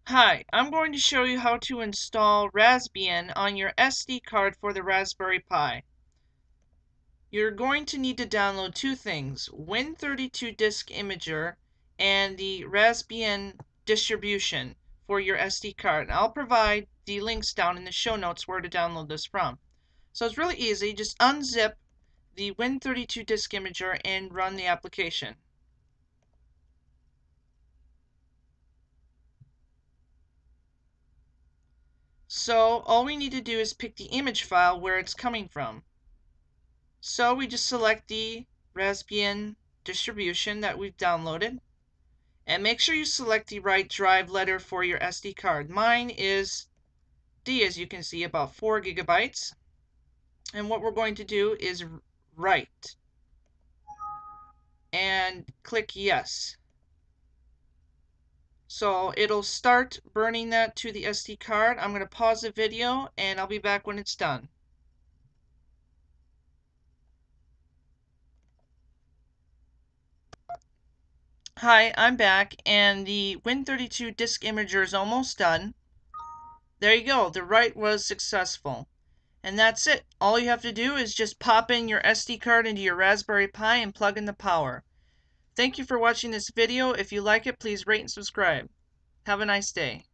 Hi, I'm going to show you how to install Raspbian on your SD card for the Raspberry Pi. You're going to need to download two things, Win32 Disk Imager and the Raspbian distribution for your SD card. And I'll provide the links down in the show notes where to download this from. So it's really easy, just unzip the Win32 Disk Imager and run the application. So all we need to do is pick the image file where it's coming from. So we just select the Raspbian distribution that we've downloaded, and make sure you select the right drive letter for your SD card. Mine is D, as you can see, about 4 gigabytes. And what we're going to do is write and click yes. So it'll start burning that to the SD card. I'm going to pause the video and I'll be back when it's done. Hi, I'm back, and the Win32 disk imager is almost done. There you go, the write was successful. And that's it. All you have to do is just pop in your SD card into your Raspberry Pi and plug in the power. Thank you for watching this video. If you like it, please rate and subscribe. Have a nice day.